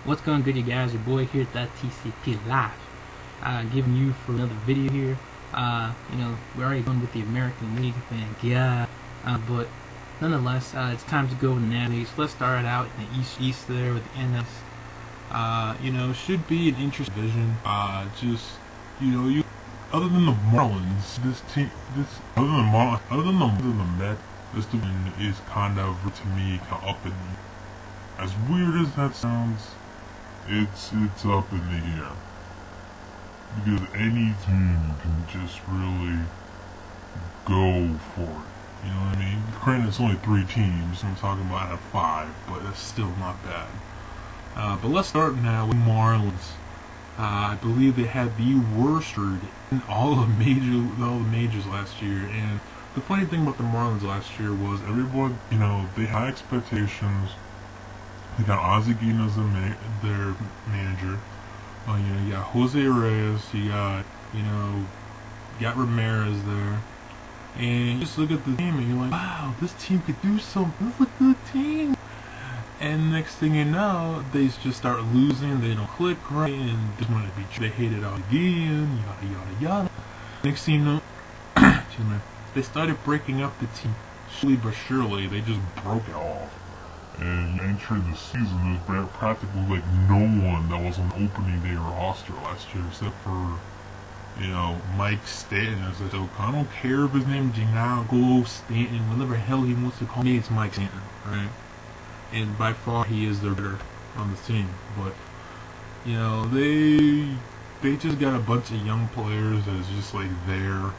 What's going good, you guys? Your boy here at TheTCPLive. Giving you for another video here. We're already going with the American League, man. Yeah. But nonetheless, it's time to go with the NL East. Let's start it out in the East there with the NL East. Should be an interesting division. Other than the Marlins, other than the Mets, this division is kind of, to me, up in the air. As weird as that sounds, it's up in the air. Because any team can just really go for it. You know what I mean? Granted, it's only 3 teams, I'm talking about out of 5, but that's still not bad. But let's start now with Marlins. I believe they had the worst record in all the majors last year, and the funny thing about the Marlins last year was everyone, they had expectations. They got Ozzie Guillen as their manager. You got Jose Reyes. You got Ramirez there. And you just look at the team and you're like, wow, this team could do something. This is a good team. And next thing you know, they just start losing. They don't click right, and they want to be. They hate it all again. Yada yada yada. Next thing you know, excuse me, they started breaking up the team. Slowly but surely, they just broke it off. And entering the season, there's practically like no one that was on the opening day roster last year, except for, Mike Stanton as a joke. I don't care if his name is Giancarlo Stanton, whatever the hell he wants to call me, it's Mike Stanton, alright? And by far, he is the better on the team. But, they just got a bunch of young players that's just like there.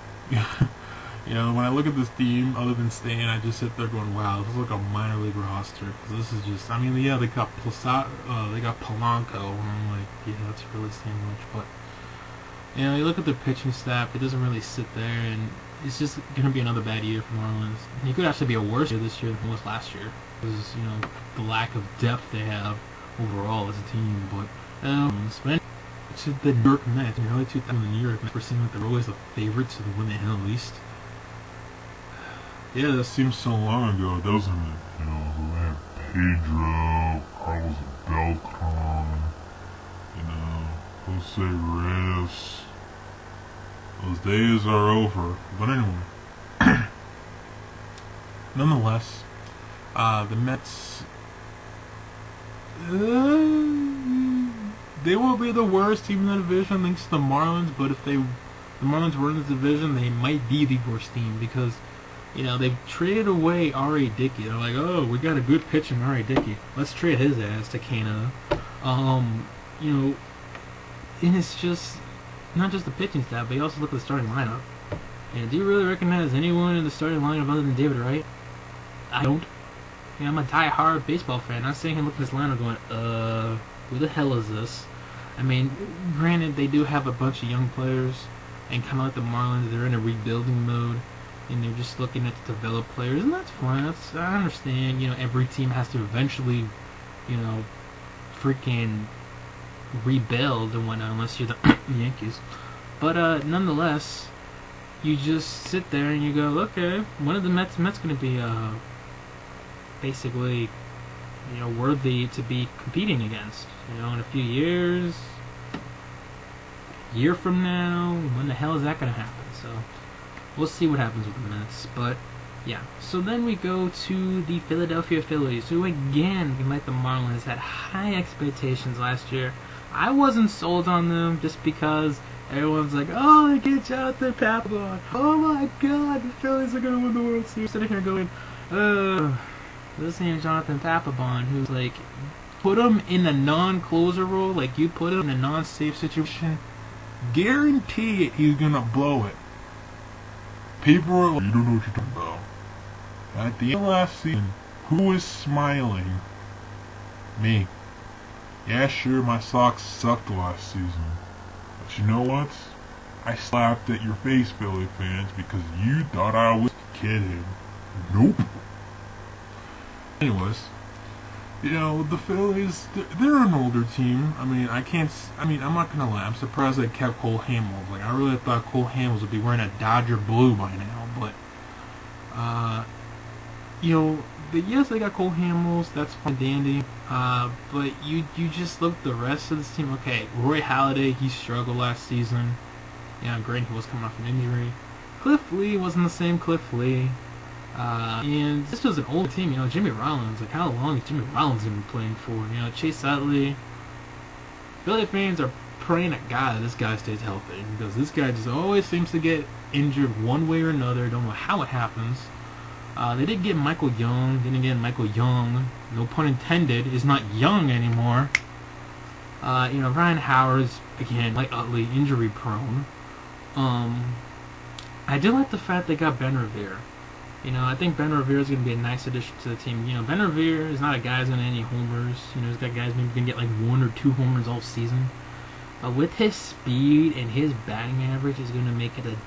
When I look at this team, other than Stan, I just sit there going, wow, this is like a minor league roster. Because this is just, they got Polanco, and I'm like, yeah, that's really saying much. But, you look at the pitching staff, it doesn't really sit there, and it's just going to be another bad year for Marlins. And it could actually be a worse year this year than it was last year. Because, the lack of depth they have overall as a team. But, it's just the New York Mets. In the early 2000s, the New York Mets were seeming like they're always the favorites to win the NL East. Yeah, that seems so long ago, doesn't it? We had Pedro, Carlos Beltran, Jose Reyes. Those days are over. But anyway, nonetheless, the Mets, they will be the worst team in the division thanks to the Marlins. But if the Marlins were in the division, they might be the worst team because. They've traded away R.A. Dickey. They're like, oh, we got a good pitcher in R.A. Dickey. Let's trade his ass to Canada. And it's just not just the pitching staff, but you also look at the starting lineup. And do you really recognize anyone in the starting lineup other than David Wright? I don't. I'm a die-hard baseball fan. I'm sitting here looking at this lineup going, who the hell is this? Granted, they do have a bunch of young players, and kind of like the Marlins, they're in a rebuilding mode. And they're just looking at the developed players, and that's fine. I understand. Every team has to eventually, freaking rebuild and whatnot, unless you're the Yankees. But nonetheless, you just sit there and you go, okay, when are the Mets going to be basically, worthy to be competing against? In a few years, a year from now, when the hell is that going to happen? So. We'll see what happens with the Mets, but yeah. So then we go to the Philadelphia Phillies, who again, like the Marlins, had high expectations last year. I wasn't sold on them just because everyone's like, oh, they get Jonathan Papelbon. Oh my God, the Phillies are gonna win the World Series. Sitting here going, this name's Jonathan Papelbon, who's like, put him in a non-closer role, like you put him in a non-safe situation, guarantee it, he's gonna blow it. People are like, you don't know what you're talking about. At the end of last season, who was smiling? Me. Yeah, sure, my Sox sucked last season. But you know what? I slapped at your face, Philly fans, because you thought I was kidding. Nope. Anyways, the Phillies, they're an older team. I'm not gonna lie, I'm surprised they kept Cole Hamels. Like, I really thought Cole Hamels would be wearing a Dodger blue by now, but, yes, they got Cole Hamels. That's fine, dandy. But you just look at the rest of this team. Okay, Roy Halladay, he struggled last season. Yeah, great. He was coming off an injury. Cliff Lee wasn't the same Cliff Lee. And this was an older team. Jimmy Rollins. Like, how long is Jimmy Rollins been playing for? Chase Utley. Philly fans are praying at God that this guy stays healthy, because this guy just always seems to get injured one way or another. Don't know how it happens. They did get Michael Young. Then again, Michael Young, no pun intended, is not young anymore. Ryan Howard's, again, like Utley, injury prone. I do like the fact they got Ben Revere. I think Ben Revere is going to be a nice addition to the team. Ben Revere is not a guy who's going to get any homers. He's got guys maybe going to get like 1 or 2 homers all season. But with his speed and his batting average, is going to make it a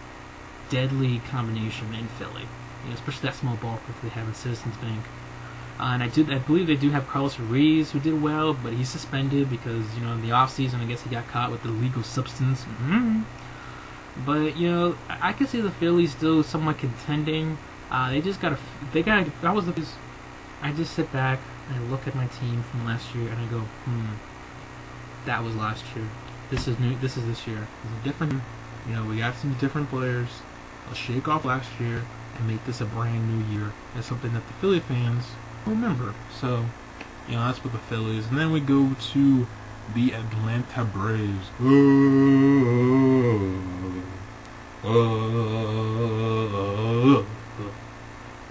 deadly combination in Philly. Especially that small ballpark they have in Citizens Bank. And I believe they do have Carlos Ruiz, who did well, but he's suspended because in the off season I guess he got caught with illegal substance. But I can see the Phillies still somewhat contending. I just sit back and I look at my team from last year and I go, that was last year. This is new. This is this year. It's different. We got some different players. I'll shake off last year and make this a brand new year. It's something that the Philly fans remember. So, that's with the Phillies. And then we go to the Atlanta Braves.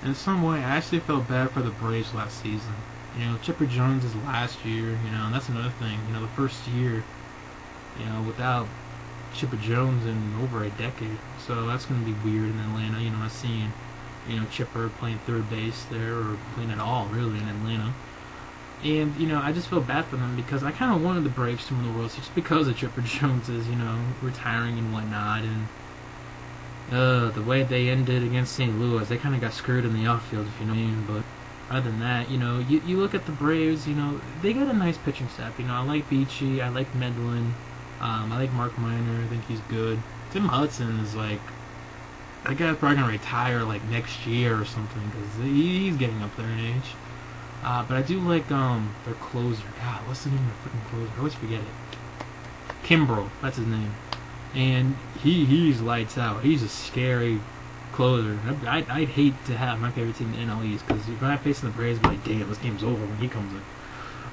In some way, I actually felt bad for the Braves last season. Chipper Jones is last year, and that's another thing. The first year, without Chipper Jones in over a decade. So that's going to be weird in Atlanta, not seeing, Chipper playing third base there, or playing at all, really, in Atlanta. And, I just feel bad for them because I kind of wanted the Braves to win the World Series just because of Chipper Jones is, retiring and whatnot. And the way they ended against St. Louis, they kind of got screwed in the outfield, if you know what I mean. But other than that, you look at the Braves, they got a nice pitching staff. I like Beachy, I like Medlin, I like Mark Minor, I think he's good. Tim Hudson is like, that guy's probably going to retire like next year or something because he's getting up there in age. But I do like their closer. God, what's the name of their freaking closer? I always forget it. Kimbrel, that's his name. And he's lights out. He's a scary closer. I'd hate to have my favorite team in the NL East because if I'm facing the Braves, I'd be like, damn, this game's over when he comes in.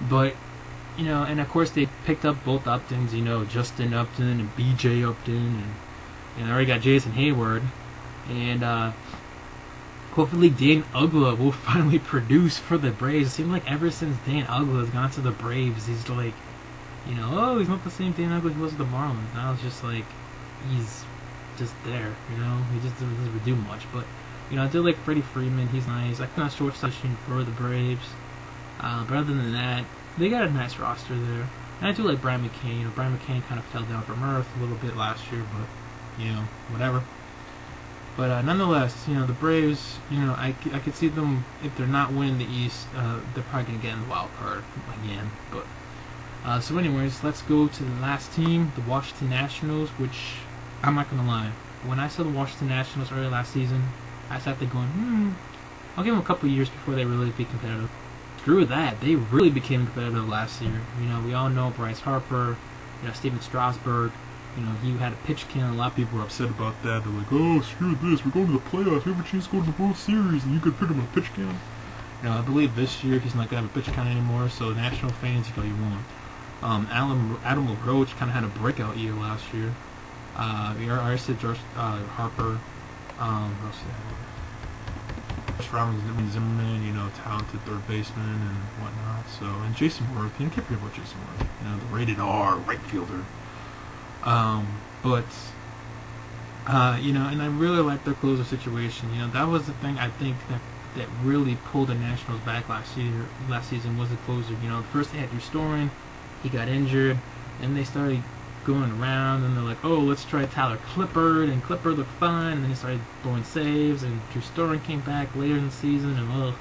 But, and of course they picked up both Uptons, Justin Upton and BJ Upton. And they already got Jason Hayward. And hopefully Dan Uggla will finally produce for the Braves. It seems like ever since Dan Uggla has gone to the Braves, he's like, he's not the same Dan Uggla he was with the Marlins. Now it's just like, he's just there, he just doesn't do much. But, I do like Freddie Freeman, he's nice. I'm not short session for the Braves. But other than that, they got a nice roster there. And I do like Brian McCain. Brian McCain kind of fell down from earth a little bit last year, but, whatever. But nonetheless, the Braves, I could see them, if they're not winning the East, they're probably going to get in the wild card again. But so anyways, let's go to the last team, the Washington Nationals, which, I'm not going to lie, when I saw the Washington Nationals early last season, I sat there going, I'll give them a couple years before they really be competitive. Screw that, they really became competitive last year. We all know Bryce Harper, Steven Strasburg. He had a pitch can. A lot of people were upset about that. They're like, oh, screw this. We're going to the playoffs. We have a chance to go to the World Series, and you could put him on a pitch can. I believe this year he's not going to have a pitch can anymore, so national fans, you won't. Adam LaRoche kind of had a breakout year last year. I said George Harper. Robin Zimmerman, talented third baseman and whatnot. So, and Jason Worth. You can't forget about Jason Worth. The rated R right fielder. And I really like their closer situation. That was the thing I think that really pulled the Nationals back last season was the closer. First they had Drew Storen, he got injured, and they started going around, and they're like, oh, let's try Tyler Clippard, and Clippard looked fine, and then he started blowing saves, and Drew Storen came back later in the season, and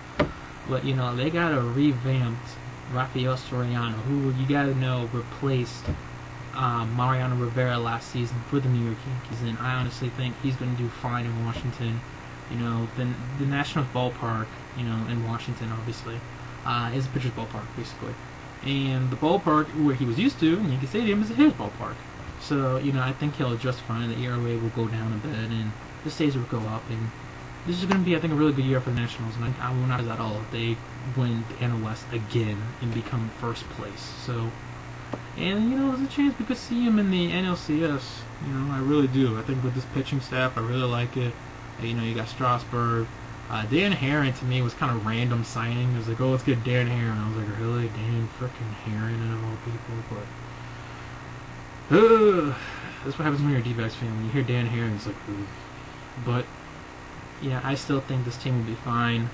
but they got a revamped Rafael Soriano, who you gotta know replaced Mariano Rivera last season for the New York Yankees, and I honestly think he's going to do fine in Washington. The Nationals ballpark, you know, in Washington, obviously, is a pitcher's ballpark, basically. And the ballpark where he was used to, Yankee Stadium, is a hitter's ballpark. So, you know, I think he'll adjust fine. The ERA will go down a bit, and the saves will go up. And this is going to be, I think, a really good year for the Nationals. And I will not at all if they win the NL West again and become first place. So, and, you know, there's a chance we could see him in the NLCS. You know, I really do. I think with this pitching staff, I really like it. You know, you got Strasburg. Dan Herron, to me, was kind of random signing. It was like, oh, let's get Dan Herron. I was like, really? Dan frickin' Herron of all people? But, that's what happens when you're a D-backs fan. When you hear Dan Herron, it's like, ooh. But, yeah, I still think this team will be fine.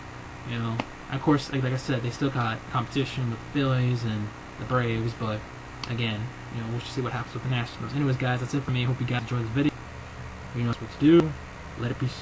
You know, of course, like I said, they still got competition with the Phillies and the Braves, but again, you know, we'll see what happens with the Nationals. Anyways, guys, that's it for me. Hope you guys enjoyed this video. You know what to do. Let it peace.